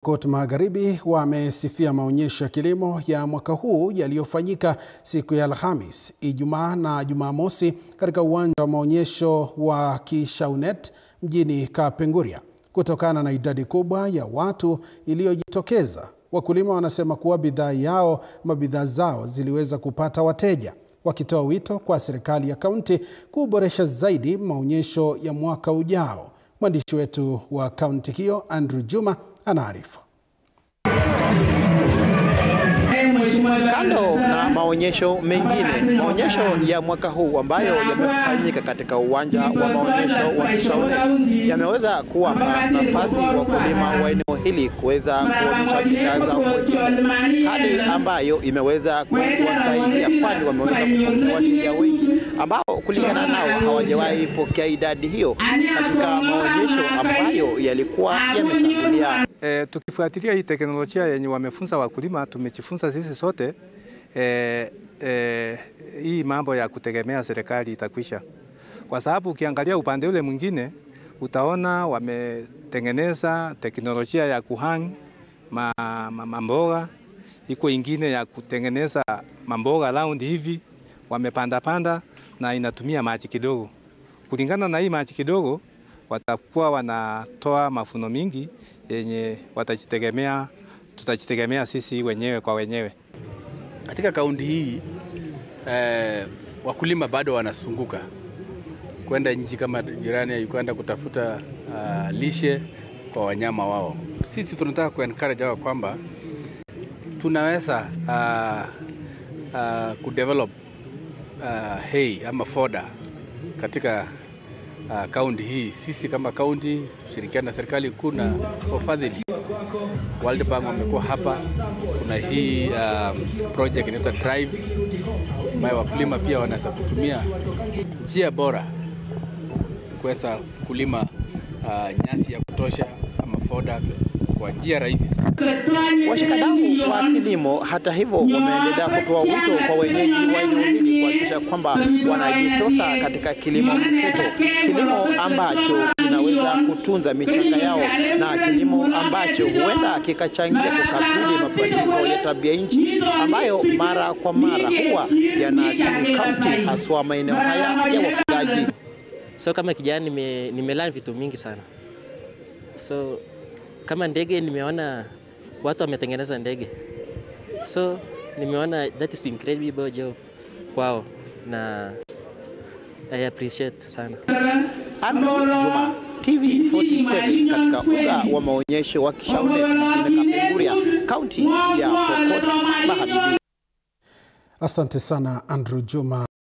Pokot Magharibi wamesifia maonyesho ya kilimo ya mwaka huu yaliyofanyika siku ya Alhamis, Ijumaa na Jumamosi katika uwanja wa maonyesho wa Kishaunet mjini Kapenguria. Kutokana na idadi kubwa ya watu iliyojitokeza, wakulima wanasema kuwa bidhaa zao ziliweza kupata wateja, wakitoa wito kwa serikali ya kaunti kuboresha zaidi maonyesho ya mwaka ujao. Mwandishi wetu wa kaunti hiyo Andrew Juma anaarifu. Kando na maonyesho mengine, maonyesho ya mwaka huu ambayo yamefanyika katika uwanja wa maonyesho wa Kishaunet yameweza kuwapa nafasi wakulima wa eneo hili kuweza kuonyesha bidhaa zao muhimu, hali ambayo imeweza kuwasaidia, kwani wameweza kupokea wateja wengi ambao kulingana nao hawajawahi pokea idadi hiyo katika maonyesho ambayo yalikuwa yametangulia. Tukifuatilia hii teknolojia yenye wamefunza wakulima, tumejifunza sisi sote hii mambo ya kutegemea serikali itakwisha. Kwa sababu ukiangalia upande ule mwingine utaona wametengeneza teknolojia ya kuhang mamboga, iko ingine ya kutengeneza mamboga round hivi, wamepanda na inatumia maji kidogo. Kulingana na hii maji kidogo watakuwa wanatoa mafuno mingi yenye tutajitegemea sisi wenyewe kwa wenyewe. Katika kaunti hii wakulima bado wanasunguka kwenda nchi kama jirani ya Uganda kutafuta lishe kwa wanyama wao. Sisi tunataka kuencourage wao kwamba tunaweza kudevelop hay ama foda katika kaunti hii. Sisi kama kaunti tushirikiana na serikali kuu na wafadhili. World Bank wamekuwa hapa. Kuna hii project inaitwa Drive ambayo wakulima pia wanaweza kutumia njia bora kuweza kulima nyasi ya kutosha ama foda kwa njia rahisi sana. Washikadau wa kilimo hata hivyo wameendelea kutoa wito kwa wenyeji wa eneo hili kuhakikisha kwamba wanajitosa katika kilimo mseto, kilimo ambacho kinaweza kutunza michanga yao na kilimo ambacho huenda kikachangia kukabili mabadiliko ya tabia nchi ambayo mara kwa mara huwa yanaathiri kaunti, haswa maeneo haya ya wafugaji. So kama kijana nimelearn vitu mingi sana. So kama ndege nimeona watu wametengeneza ndege. So nimeona that is incredible job kwao na I appreciate sana. Andrew Juma, TV47 katika uga wa maonyesho wa Kishaunet mjini Kapenguria, kaunti ya Pokot Magharibi. Asante sana Andrew Juma.